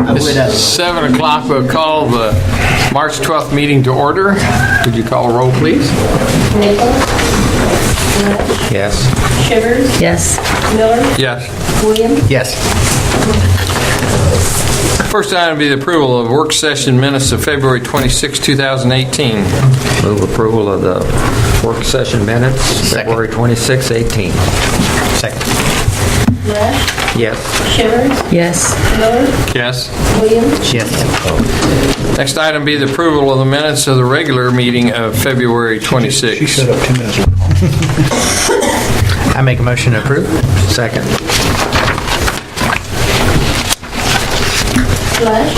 It's 7 o'clock. We'll call the March 12th meeting to order. Would you call a roll, please? Nichols? Yes. Shivers? Yes. Miller? Yes. Williams? Yes. First item will be the approval of work session minutes of February 26, 2018. Move approval of the work session minutes, February 26, 18. Second. Rush? Yes. Shivers? Yes. Miller? Yes. Williams? Yes. Next item will be the approval of the minutes of the regular meeting of February 26. She showed up 2 minutes late. I make a motion to approve. Second. Rush?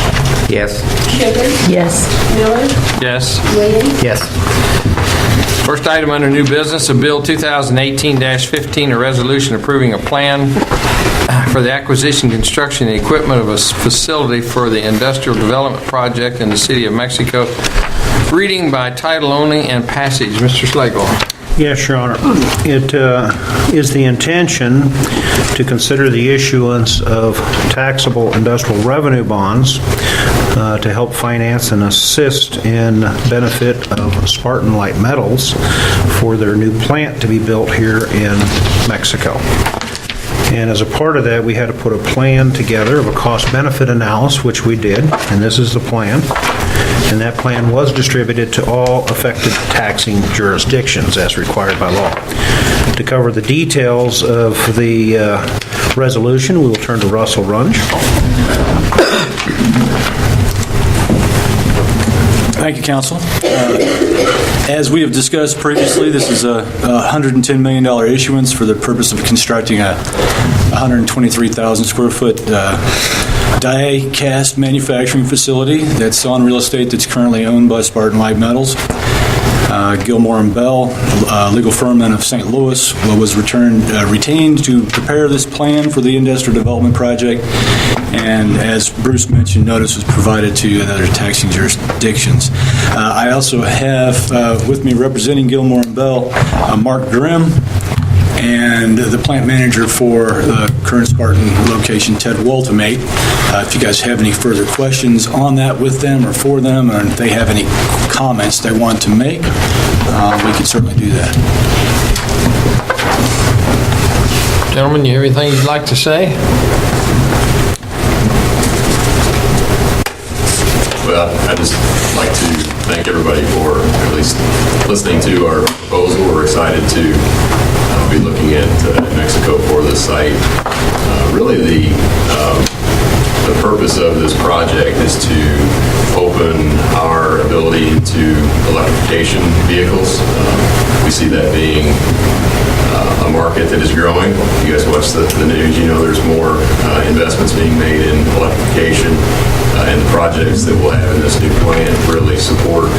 Yes. Shivers? Yes. Miller? Yes. Williams? Yes. First item under new business, a Bill 2018-15, a resolution approving a plan for the acquisition, construction, and equipment of a facility for the industrial development project in the City of Mexico. Reading by title only and passage. Mr. Slagle. Yes, Your Honor. It is the intention to consider the issuance of taxable industrial revenue bonds to help finance and assist in benefit of Spartan Light Metals for their new plant to be built here in Mexico. And as a part of that, we had to put a plan together of a cost-benefit analysis, which we did, and this is the plan. And that plan was distributed to all affected taxing jurisdictions as required by law. To cover the details of the resolution, we will turn to Russell Runge. Thank you, Council. As we have discussed previously, this is a $110 million issuance for the purpose of constructing a 123,000 square foot die-cast manufacturing facility that's on real estate that's currently owned by Spartan Light Metals. Gilmore & Bell, a legal firm out of St. Louis, was retained to prepare this plan for the industrial development project. And as Bruce mentioned, notice was provided to other taxing jurisdictions. I also have with me representing Gilmore & Bell, Mark Grimm, and the plant manager for the current Spartan location, Ted Woltemate. If you guys have any further questions on that with them or for them, or if they have any comments they want to make, we can certainly do that. Gentlemen, you have anything you'd like to say? Well, I'd just like to thank everybody for at least listening to our proposal. We're excited to be looking at Mexico for this site. Really, the purpose of this project is to open our ability to electrification vehicles. We see that being a market that is growing. You guys watch the news, you know there's more investments being made in electrification, and the projects that we'll have in this new plant really support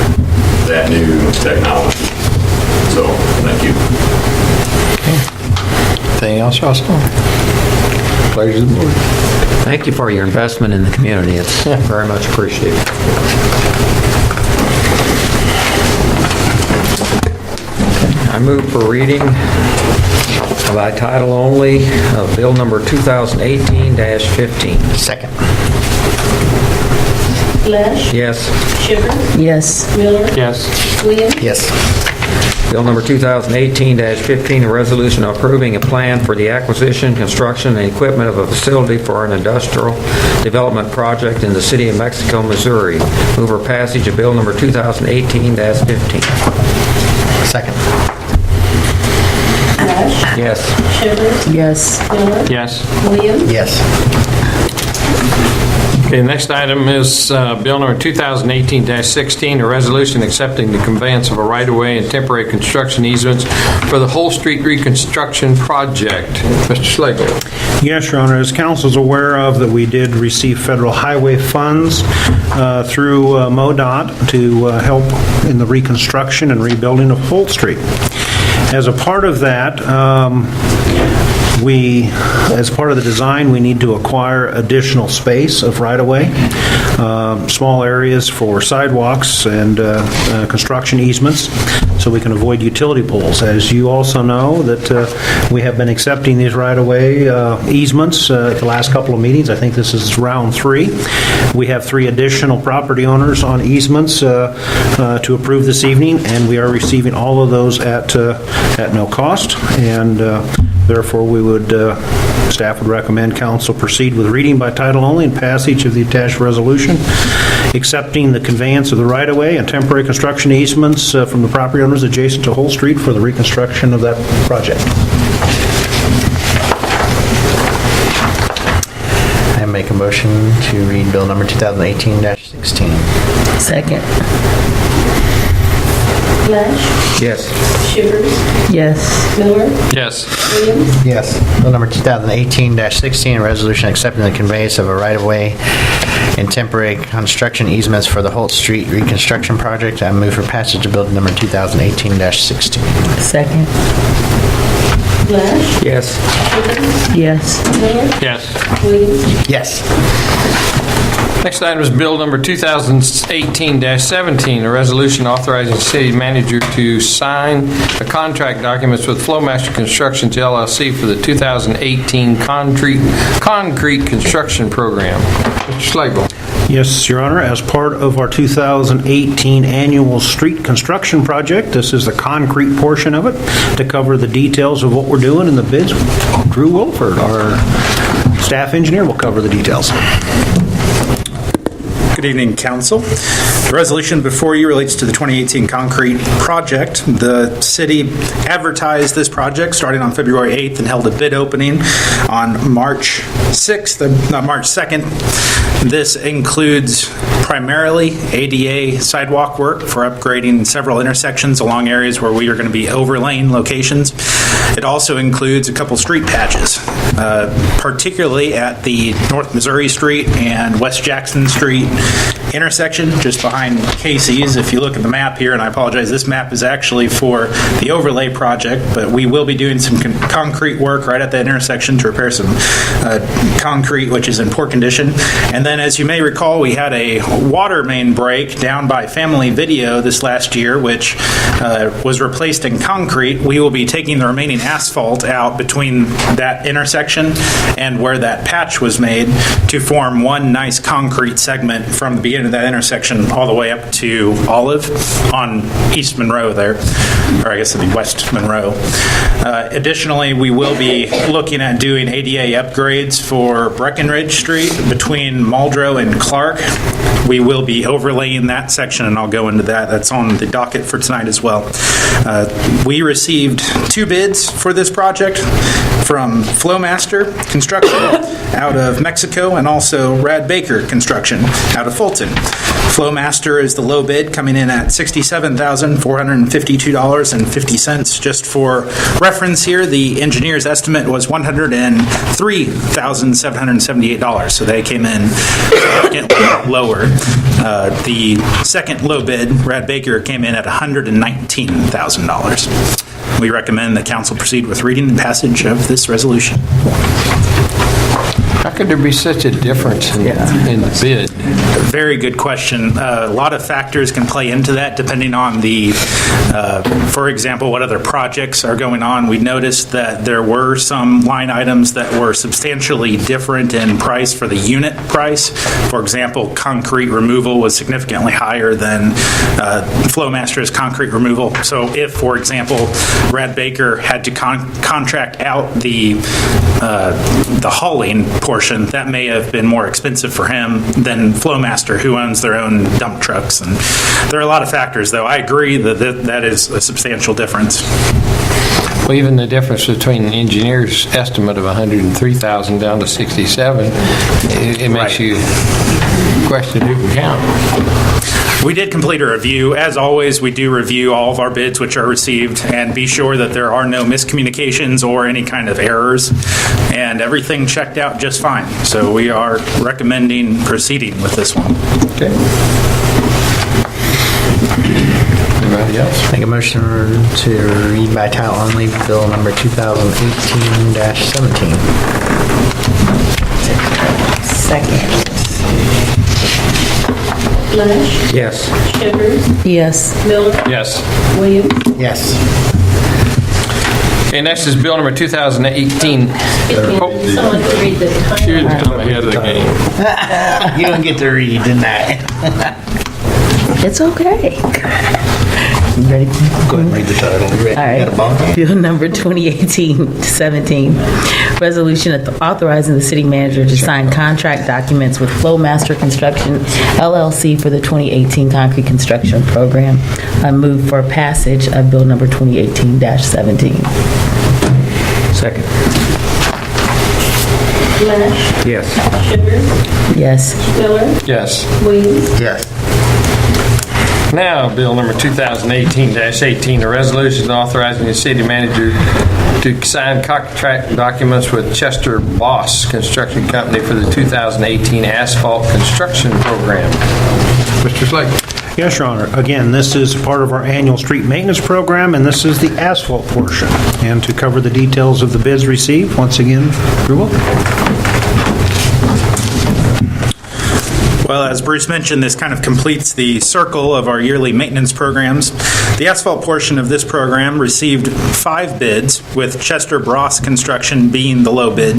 that new technology. So, thank you. Anything else, Russell? Pleasure of the board. Thank you for your investment in the community. It's very much appreciated. I move for reading by title only of Bill number 2018-15. Second. Lush? Yes. Shivers? Yes. Miller? Yes. Williams? Yes. Bill number 2018-15, a resolution approving a plan for the acquisition, construction, and equipment of a facility for an industrial development project in the City of Mexico, Missouri. Move for passage of Bill number 2018-15. Second. Lush? Yes. Shivers? Yes. Miller? Yes. Williams? Yes. Okay, next item is Bill number 2018-16, a resolution accepting the conveyance of a right-of-way and temporary construction easements for the Whole Street Reconstruction Project. Mr. Slagle. Yes, Your Honor. As council is aware of, that we did receive federal highway funds through MoDOT to help in the reconstruction and rebuilding of Holt Street. As a part of that, We, as part of the design, we need to acquire additional space of right-of-way, small areas for sidewalks and construction easements, so we can avoid utility poles. As you also know, that we have been accepting these right-of-way easements at the last couple of meetings. I think this is round 3. We have 3 additional property owners on easements to approve this evening, and we are receiving all of those at no cost, and therefore staff would recommend council proceed with reading by title only and passage of the attached resolution, accepting the conveyance of the right-of-way and temporary construction easements from the property owners adjacent to Whole Street for the reconstruction of that project. I make a motion to read bill number 2018-16. Second. Lesh, Yes. Shivers, Yes. Miller, Yes. Williams, Yes. Bill number 2018-16, a resolution accepting the conveyance of a right-of-way and temporary construction easements for the Holt Street reconstruction project. I move for passage of bill number 2018-16. Second. Lesh, Yes. Shivers, Yes. Miller, Yes. Williams, Yes. Next item is Bill number 2018-17, a resolution authorizing the city manager to sign the contract documents with Flowmaster Constructions LLC for the 2018 concrete construction program. Mr. Slagle. Yes, Your Honor, as part of our 2018 annual street construction project, this is the concrete portion of it, to cover the details of what we're doing in the bids. Drew Wilford, our staff engineer, will cover the details. Good evening, Council. The resolution before you relates to the 2018 concrete project. The city advertised this project starting on February 8th and held a bid opening on March 2nd. This includes primarily ADA sidewalk work for upgrading several intersections along areas where we are going to be overlaying locations. It also includes a couple street patches, particularly at the North Missouri Street and West Jackson Street intersection just behind Casey's. If you look at the map here, and I apologize, this map is actually for the overlay project, but we will be doing some concrete work right at that intersection to repair some concrete, which is in poor condition. And then, as you may recall, we had a water main break down by Family Video this last year, which was replaced in concrete. We will be taking the remaining asphalt out between that intersection and where that patch was made to form one nice concrete segment from the beginning of that intersection all the way up to Olive on East Monroe there, or I guess it'd be West Monroe. Additionally, we will be looking at doing ADA upgrades for Breckenridge Street between Muldrow and Clark. We will be overlaying that section, and I'll go into that. That's on the docket for tonight as well. We received 2 bids for this project from Flowmaster Construction out of Mexico and also Rad Baker Construction out of Fulton. Flowmaster is the low bid, coming in at $67,452.50. Just for reference here, the engineer's estimate was $103,778, so they came in lower. The second low bid, Rad Baker, came in at $119,000. We recommend that council proceed with reading and passage of this resolution. How could there be such a difference in the bid? Very good question. A lot of factors can play into that depending on for example, what other projects are going on. We noticed that there were some line items that were substantially different in price for the unit price. For example, concrete removal was significantly higher than Flowmaster's concrete removal. So if, for example, Rad Baker had to contract out the hauling portion, that may have been more expensive for him than Flowmaster, who owns their own dump trucks. And there are a lot of factors, though. I agree that is a substantial difference. Well, even the difference between the engineer's estimate of $103,000 down to $67,000, it makes you question who can count. We did complete a review. As always, we do review all of our bids which are received and be sure that there are no miscommunications or any kind of errors. And everything checked out just fine. So we are recommending proceeding with this one. Okay. Anybody else? Make a motion to read by title only bill number 2018-17. Second. Lesh, Yes. Shivers, Yes. Miller, Yes. Williams. Yes. Okay, next is bill number 2018. Someone could read the Shoot, title. I'm ahead of the game. You don't get to read tonight. It's okay. You ready? Go ahead and read the title. All right. Bill number 2018-17, resolution authorizing the city manager to sign contract documents with Flowmaster Construction LLC for the 2018 concrete construction program. I move for passage of bill number 2018-17. Second. Lesh, Yes. Shivers, Yes. Miller, Yes. Williams. Yes. Now, bill number 2018-18, a resolution authorizing the city manager to sign contract documents with Chester Boss Construction Company for the 2018 asphalt construction program. Mr. Slade. Yes, Your Honor. Again, this is part of our annual street maintenance program, and this is the asphalt portion. And to cover the details of the bids received, once again, approval? Well, as Bruce mentioned, this kind of completes the circle of our yearly maintenance programs. The asphalt portion of this program received 5 bids, with Chester Bross Construction being the low bid.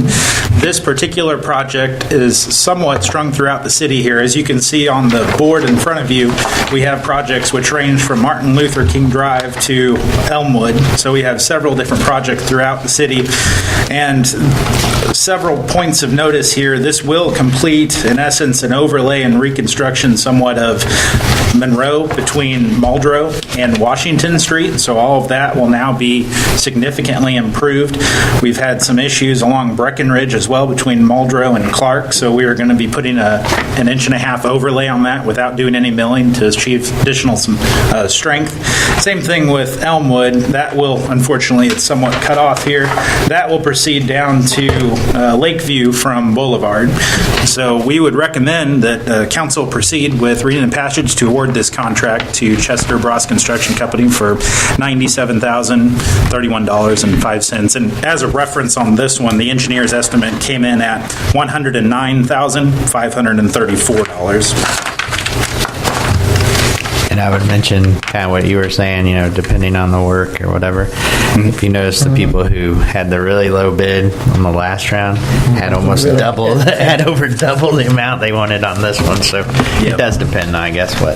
This particular project is somewhat strung throughout the city here. As you can see on the board in front of you, we have projects which range from Martin Luther King Drive to Elmwood. So we have several different projects throughout the city. And several points of notice here. This will complete, in essence, an overlay and reconstruction somewhat of Monroe between Muldrow and Washington Street. So all of that will now be significantly improved. We've had some issues along Breckenridge as well between Muldrow and Clark. So we are going to be putting an 1.5 inch overlay on that without doing any milling to achieve additional strength. Same thing with Elmwood. That will, unfortunately, it's somewhat cut off here. That will proceed down to Lakeview from Boulevard. So we would recommend that council proceed with reading the passage to award this contract to Chester Bross Construction Company for $97,031.05. And as a reference on this one, the engineer's estimate came in at $109,534. And I would mention kind of what you were saying, depending on the work or whatever. If you notice, the people who had the really low bid on the last round had almost double, had over double the amount they wanted on this one. So it does depend, I guess, what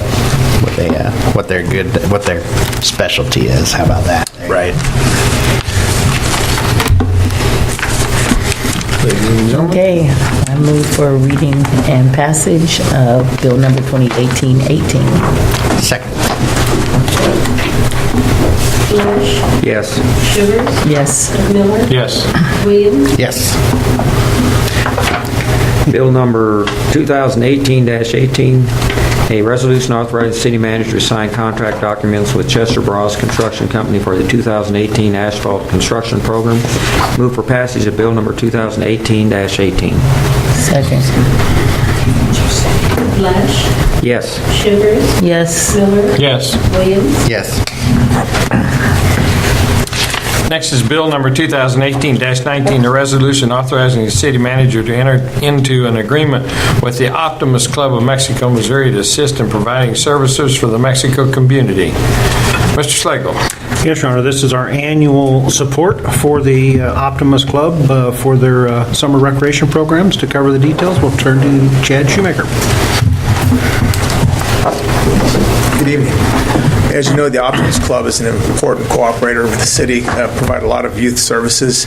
their specialty is. How about that? Right. Okay. I move for reading and passage of bill number 2018-18. Second. Lesh, Yes. Shivers, Yes. Miller, Yes. Williams. Yes. Bill number 2018-18, a resolution authorizing the city manager to sign contract documents with Chester Bross Construction Company for the 2018 asphalt construction program. Move for passage of bill number 2018-18. Second. Lesh, Yes. Shivers, Yes. Miller, Yes. Williams. Yes. Next is bill number 2018-19, a resolution authorizing the city manager to enter into an agreement with the Optimus Club of Mexico, Missouri to assist in providing services for the Mexico community. Mr. Slagle. Yes, Your Honor, this is our annual support for the Optimus Club for their summer recreation programs. To cover the details, we'll turn to Chad Shoemaker. Good evening. As you know, the Optimus Club is an important cooperator with the city, provide a lot of youth services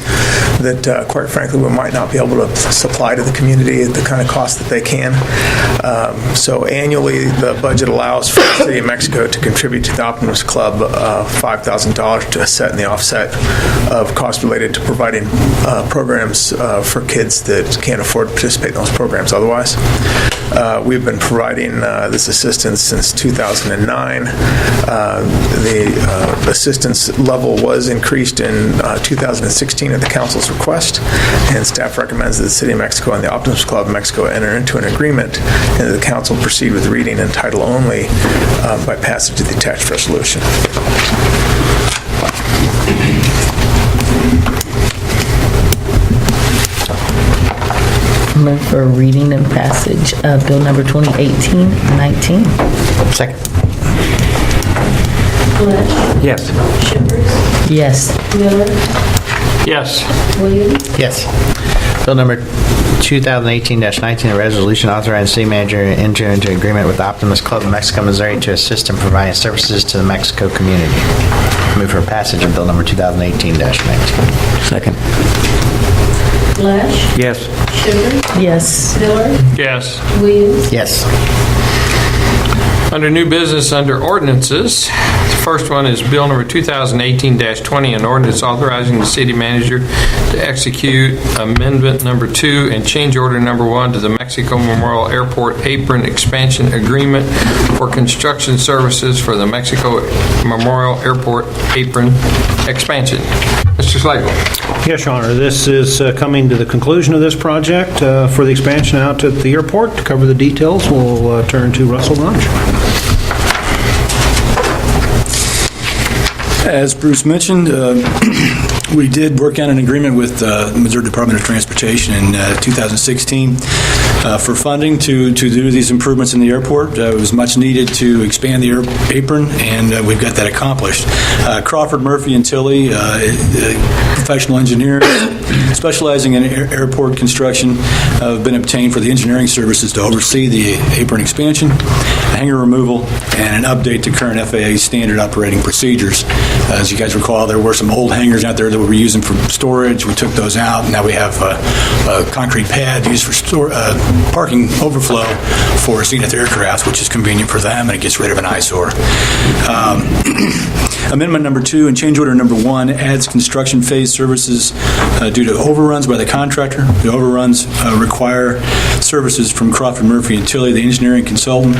that, quite frankly, we might not be able to supply to the community at the kind of cost that they can. So annually, the budget allows for the City of Mexico to contribute to the Optimus Club $5,000 to set in the offset of costs related to providing programs for kids that can't afford to participate in those programs otherwise. We've been providing this assistance since 2009. The assistance level was increased in 2016 at the council's request, and staff recommends that the City of Mexico and the Optimist Club of Mexico enter into an agreement, and that the council proceed with reading in title only by passage of the attached resolution. Move for reading and passage of Bill number 2018-19. Second. Flesch. Yes. Shivers. Yes. Miller. Yes. Yes. Williams. Bill number 2018-19, a resolution authorizing the city manager to enter into agreement with the Optimist Club of Mexico, Missouri to assist in providing services to the Mexico community. Move for passage of bill number 2018-19. Second. Flesch. Yes. Shivers. Yes. Miller. Yes. Williams. Yes. Under new business, under ordinances, the first one is Bill number 2018-20, an ordinance authorizing the city manager to execute amendment number 2 and change order number 1 to the Mexico Memorial Airport apron expansion agreement for construction services for the Mexico Memorial Airport apron expansion. Mr. Slagle. Yes, Your Honor, this is coming to the conclusion of this project for the expansion out at the airport. To cover the details, we'll turn to Russell Runge. As Bruce mentioned, we did work out an agreement with the Missouri Department of Transportation in 2016 for funding to do these improvements in the airport. It was much needed to expand the apron, and we've got that accomplished. Crawford, Murphy, and Tilley, professional engineers specializing in airport construction, have been obtained for the engineering services to oversee the apron expansion, hangar removal, and an update to current FAA standard operating procedures. As you guys recall, there were some old hangars out there that we were using for storage. We took those out, and now we have a concrete pad used for parking overflow for Zenith aircraft, which is convenient for them, and it gets rid of an eyesore. Amendment number 2 and change order number 1 adds construction phase services due to overruns by the contractor. The overruns require services from Crawford, Murphy, and Tilley, the engineering consultant.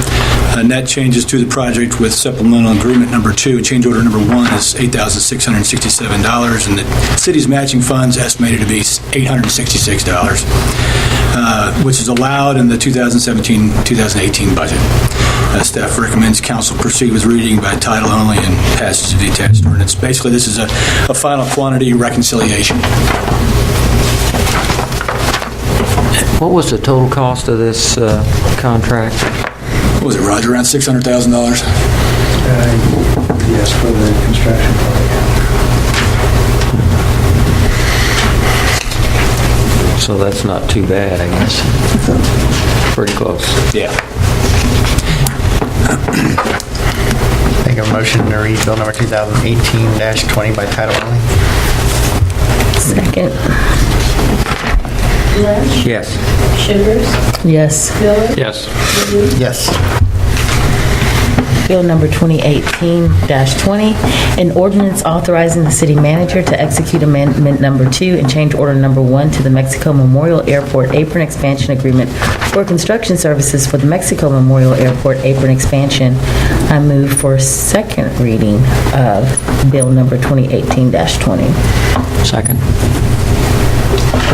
Net changes to the project with supplemental agreement number 2 and change order number 1 is $8,667, and the city's matching funds estimated to be $866, which is allowed in the 2017-2018 budget. Staff recommends council proceed with reading by title only and passage of the attached ordinance. Basically, this is a final quantity reconciliation. What was the total cost of this contract? What was it, Roger, around $600,000? Yes, for the construction project. So that's not too bad, I guess. Pretty close. Yeah. Make a motion to read bill number 2018-20 by title only. Second. Flesch. Yes. Shivers. Yes. Miller. Yes. Williams. Yes. Bill number 2018-20, an ordinance authorizing the city manager to execute amendment number 2 and change order number 1 to the Mexico Memorial Airport apron expansion agreement for construction services for the Mexico Memorial Airport apron expansion. I move for second reading of bill number 2018-20. Second.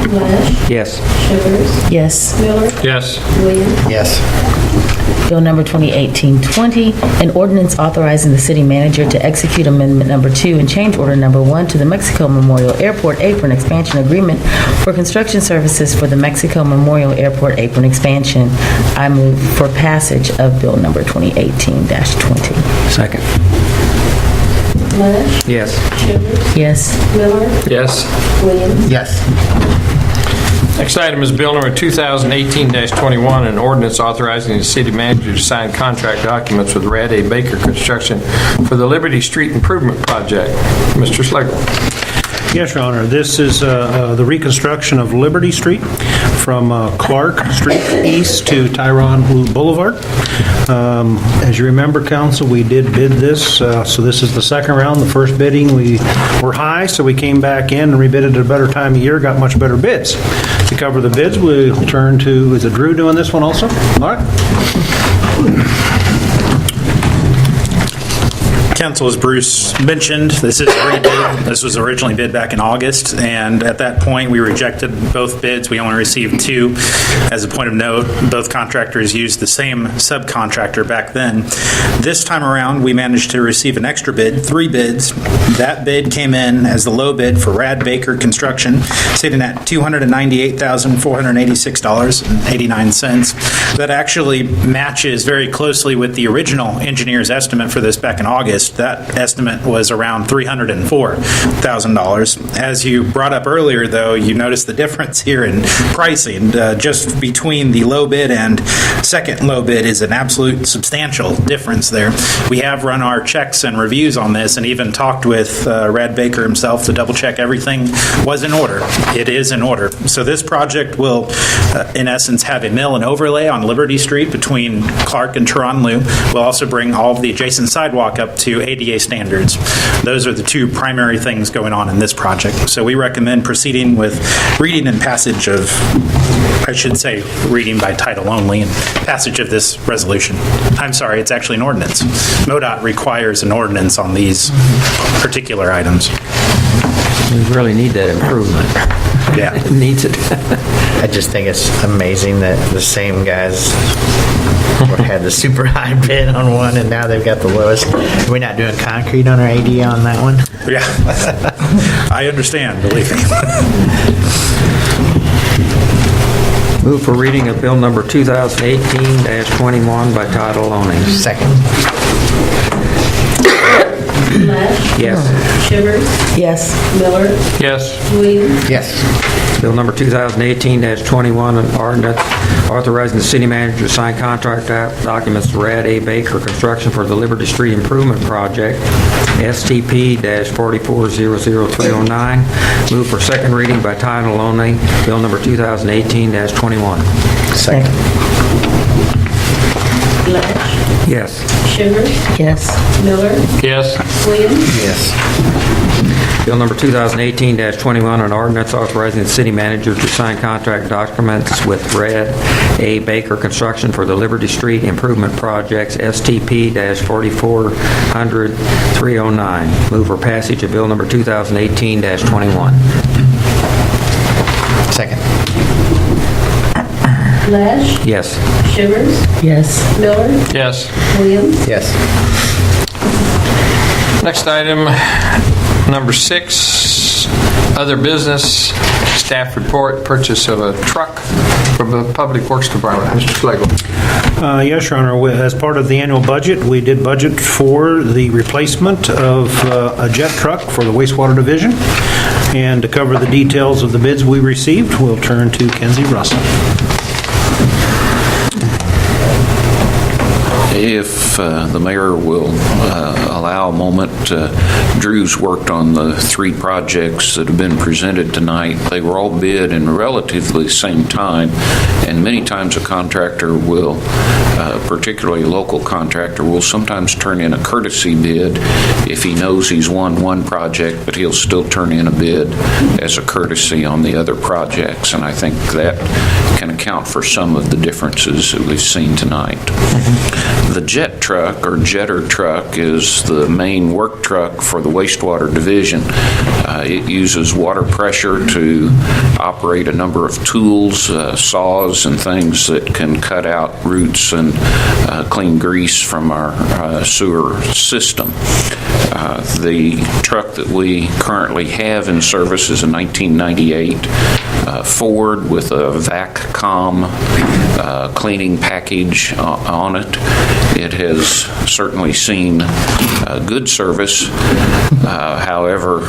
Flesch. Yes. Shivers. Yes. Miller. Yes. Williams. Yes. Bill number 2018-20, an ordinance authorizing the city manager to execute amendment number 2 and change order number 1 to the Mexico Memorial Airport apron expansion agreement for construction services for the Mexico Memorial Airport apron expansion. I move for passage of bill number 2018-20. Second. Flesch. Yes. Shivers. Yes. Miller. Yes. Williams. Yes. Next item is Bill number 2018-21, an ordinance authorizing the city manager to sign contract documents with Rad A. Baker Construction for the Liberty Street Improvement Project. Mr. Slagle. Yes, Your Honor, this is the reconstruction of Liberty Street from Clark Street east to Tyrone Boulevard. As you remember, council, we did bid this, so this is the second round. The first bidding, we were high, so we came back in and rebid it at a better time of year, got much better bids. To cover the bids, we'll turn to, is it Drew doing this one also? All right. Council, as Bruce mentioned, this is a rebid. This was originally bid back in August, and at that point, we rejected both bids. We only received two. As a point of note, both contractors used the same subcontractor back then. This time around, we managed to receive an extra bid, 3 bids. That bid came in as the low bid for Rad Baker Construction, sitting at $298,486.89. That actually matches very closely with the original engineer's estimate for this back in August. That estimate was around $304,000. As you brought up earlier, though, you noticed the difference here in pricing. Just between the low bid and second low bid is an absolute substantial difference there. We have run our checks and reviews on this and even talked with Rad Baker himself to double check everything was in order. It is in order. So this project will, in essence, have a mill and overlay on Liberty Street between Clark and Turon Loop. We'll also bring all of the adjacent sidewalk up to ADA standards. Those are the two primary things going on in this project. So we recommend proceeding with reading and passage of, I should say, reading by title only and passage of this resolution. I'm sorry, it's actually an ordinance. MoDOT requires an ordinance on these particular items. We really need that improvement. Yeah. It needs it. I just think it's amazing that the same guys had the super high bid on one, and now they've got the lowest. We're not doing concrete on our AD on that one? Yeah. I understand, believe me. Move for reading of bill number 2018-21 by title only. Second. Lash. Yes. Shivers. Yes. Miller. Yes. Williams. Yes. Bill number 2018-21, an ordinance authorizing the city manager to sign contract documents to Rad A. Baker Construction for the Liberty Street Improvement Project, STP-4400309. Move for second reading by title only, bill number 2018-21. Second. Lash. Yes. Shivers. Yes. Miller. Yes. Williams. Yes. Bill number 2018-21, an ordinance authorizing the city manager to sign contract documents with Rad A. Baker Construction for the Liberty Street Improvement Projects, STP-4400309. Move for passage of bill number 2018-21. Second. Lash. Yes. Shivers. Yes. Miller. Yes. Williams. Yes. Next item, number 6, other business, staff report, purchase of a truck from the Public Works Department. Mr. Schlegel. Yes, Your Honor. As part of the annual budget, we did budget for the replacement of a jet truck for the wastewater division. And to cover the details of the bids we received, we'll turn to Kenzie Russell. If the mayor will allow a moment, Drew's worked on the 3 projects that have been presented tonight. They were all bid in relatively the same time, and many times a contractor will, particularly a local contractor, will sometimes turn in a courtesy bid if he knows he's won one project, but he'll still turn in a bid as a courtesy on the other projects, and I think that can account for some of the differences that we've seen tonight. The jet truck, or jetter truck, is the main work truck for the wastewater division. It uses water pressure to operate a number of tools, saws and things that can cut out roots and clean grease from our sewer system. The truck that we currently have in service is a 1998 Ford with a VACCOM cleaning package on it. It has certainly seen good service. However,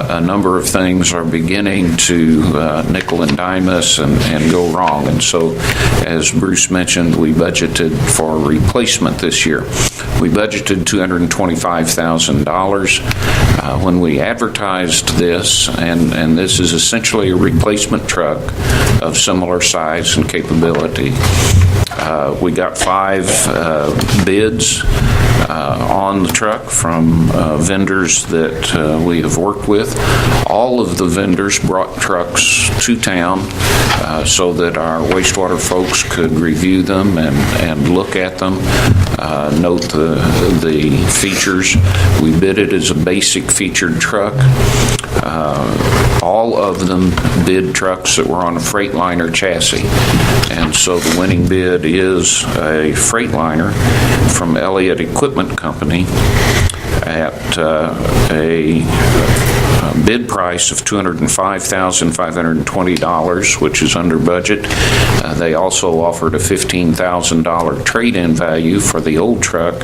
a number of things are beginning to nickel and dime us and go wrong. And so, as Bruce mentioned, we budgeted for replacement this year. We budgeted $225,000. When we advertised this, and this is essentially a replacement truck of similar size and capability, we got 5 bids on the truck from vendors that we have worked with. All of the vendors brought trucks to town so that our wastewater folks could review them and look at them, note the features. We bid it as a basic featured truck. All of them bid trucks that were on a Freightliner chassis. And so the winning bid is a Freightliner from Elliott Equipment Company at a bid price of $205,520, which is under budget. They also offered a $15,000 trade-in value for the old truck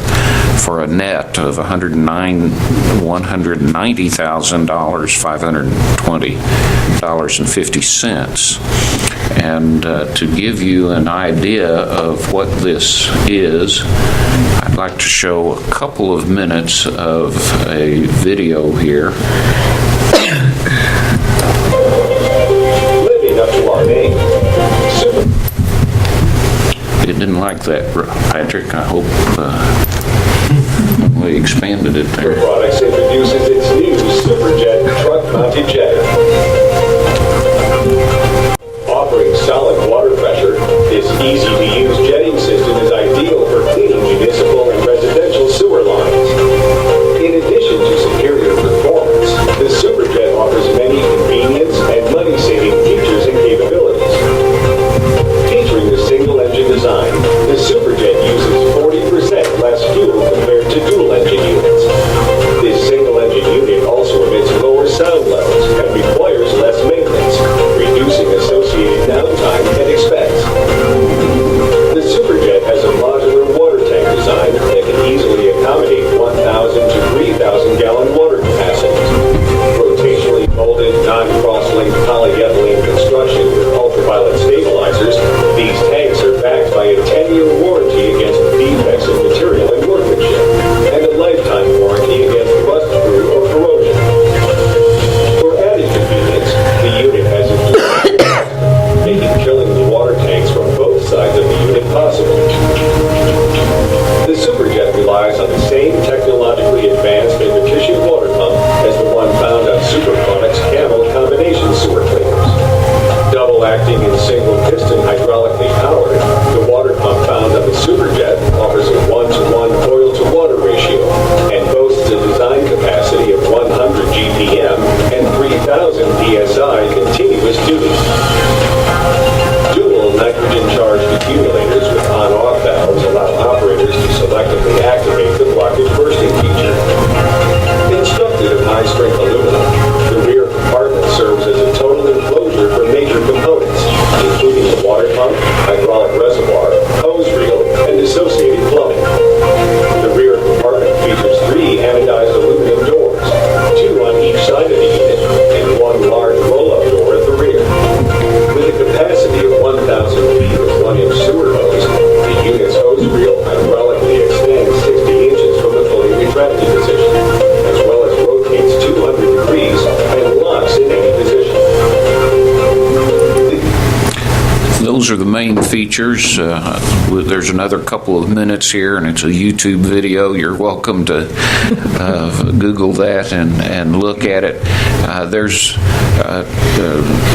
for a net of $190,520.50. And to give you an idea of what this is, I'd like to show a couple of minutes of a video here. Living up to our name. It didn't like that, Patrick. I hope we expanded it there. Products introduces its new Superjet truck-mounted jet. Offering solid water pressure, this easy-to-use jetting system is ideal for cleaning municipal and residential sewer lines. In addition to superior performance, the Superjet offers many convenience and money-saving features and capabilities. Featuring the single-engine design, the Superjet uses 40% less fuel compared to dual-engine units. This single-engine unit also emits lower sound levels and requires less maintenance, reducing associated downtime and expense. The Superjet has a modular water tank design that can easily accommodate 1,000 to 3,000 gallon water capacities. Rotationally molded, non-cross-linked polyethylene construction with ultraviolet stabilizers, these tanks are backed by a 10-year warranty against defects in material and workmanship, and a lifetime warranty against rust, through, or corrosion. For added convenience, the unit has a dual making filling the water tanks from both sides of the unit possible. The Superjet relies on the same technologically advanced and efficient water pump as the one found on Superproduct's Camel combination sewer cleaners. Double-acting and single-piston hydraulically powered, the water pump found on the Superjet offers a 1-to-1 oil-to-water ratio and boasts a design capacity of 100 GPM and 3,000 PSI continuous duty. Dual nitrogen-charged accumulators with on-off valves allow operators to selectively activate the blockage bursting feature. Constructed of high-strength aluminum, the rear compartment serves as a total enclosure for major components, including the water pump, hydraulic reservoir, hose reel, and associated plumbing. The rear compartment features 3 anodized aluminum doors, 2 on each side of the unit, and 1 large roll-up door at the rear. With a capacity of 1,000 feet of 1-inch sewer hose, the unit's hose reel hydraulically extends 60 inches from the fully retracted position, as well as rotates 200 degrees and locks in any position. Those are the main features. There's another couple of minutes here, and it's a YouTube video. You're welcome to Google that and look at it. There's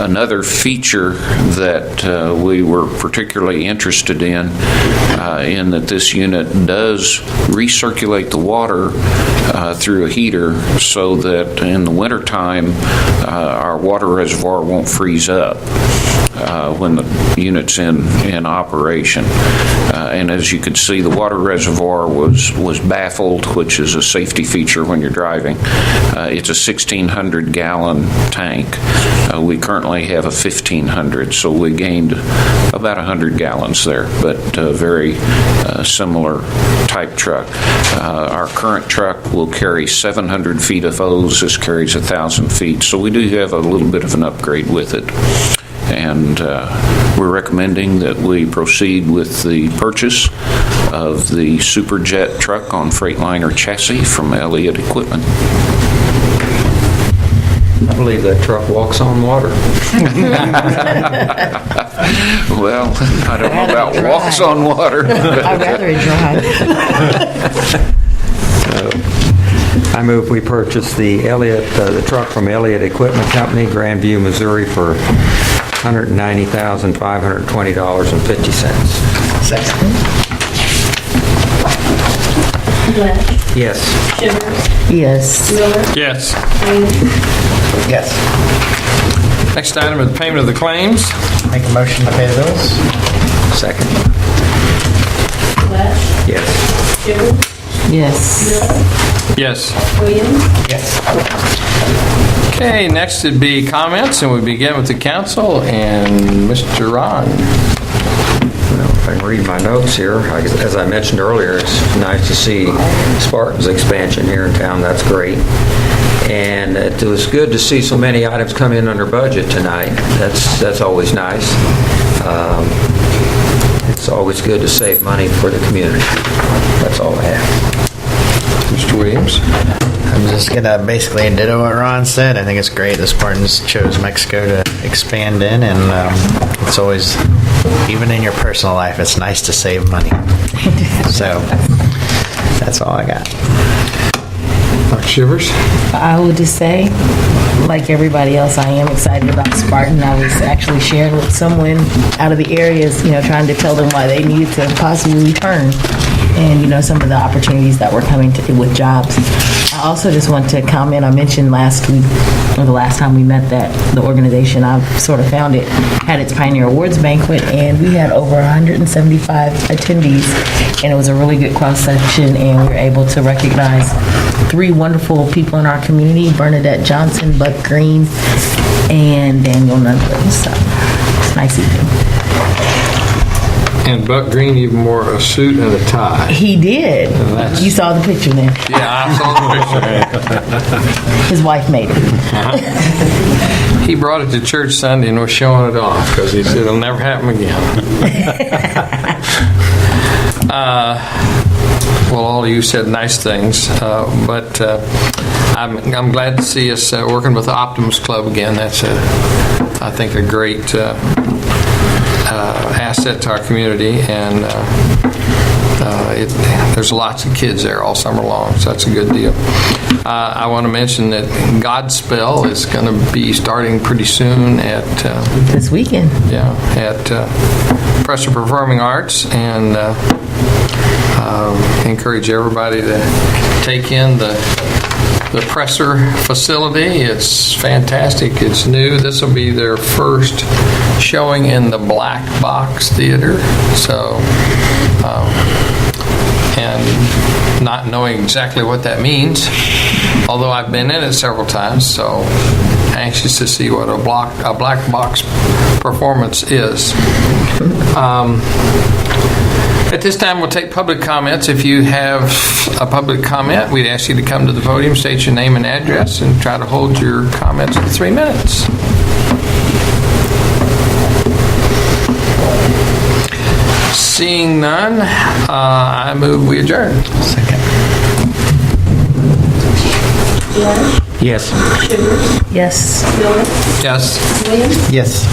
another feature that we were particularly interested in that this unit does recirculate the water through a heater so that in the wintertime our water reservoir won't freeze up when the unit's in operation. And as you could see, the water reservoir was baffled, which is a safety feature when you're driving. It's a 1,600-gallon tank. We currently have a 1,500, so we gained about 100 gallons there, but very similar type truck. Our current truck will carry 700 feet of hose. This carries 1,000 feet, so we do have a little bit of an upgrade with it. And we're recommending that we proceed with the purchase of the Superjet truck on Freightliner chassis from Elliott Equipment. I believe that truck walks on water. Well, I don't know about Rather walks dry. on water. I'd rather it dry. I move we purchase the truck from Elliott Equipment Company, Grandview, Missouri, for $190,520.50. Second. Flesch. Yes. Shivers. Yes. Miller. Yes. Williams. Yes. Next item is payment of the claims. Make a motion to pay the bills? Second. Flesch. Yes. Shivers. Yes. Miller. Yes. Williams. Yes. Okay, next would be comments, and we begin with the council and Mr. Ron. Well, if I can read my notes here, as I mentioned earlier, it's nice to see Spartan's expansion here in town. That's great. And it was good to see so many items come in under budget tonight. That's always nice. It's always good to save money for the community. That's all I have. Mr. Williams. I'm just going to basically ditto what Ron said. I think it's great the Spartans chose Mexico to expand in, and it's always, even in your personal life, it's nice to save money. So, that's all I got. Dr. Shivers. I would just say, like everybody else, I am excited about Spartan. I was actually sharing with someone out of the areas, trying to tell them why they needed to possibly return, and some of the opportunities that were coming with jobs. I also just want to comment, I mentioned last week, or the last time we met, that the organization I've sort of founded had its Pioneer Awards banquet, and we had over 175 attendees, and it was a really good cross-section, and we were able to recognize 3 wonderful people in our community: Bernadette Johnson, Buck Green, and Daniel Nunley. So it's a nice evening. And Buck Green even wore a suit and a tie. He did. that's- You saw the picture then. Yeah, I saw the picture. His wife made it. He brought it to church Sunday and was showing it off because he said it'll never happen again. Well, all of you said nice things, but I'm glad to see us working with the Optimus Club again. That's, I think, a great asset to our community, and there's lots of kids there all summer long, so that's a good deal. I want to mention that Godspell is going to be starting pretty soon at This weekend. at Presser Performing Arts, and encourage everybody to take in the Presser facility. It's fantastic. It's new. This will be their first showing in the Black Box Theater. So, and not knowing exactly what that means, although I've been in it several times, so anxious to see what a black box performance is. At this time, we'll take public comments. If you have a public comment, we'd ask you to come to the podium, state your name and address, and try to hold your comments to 3 minutes. Seeing none, I move we adjourn. Second. Flesch. Yes. Shivers. Yes. Miller. Yes. Williams. Yes.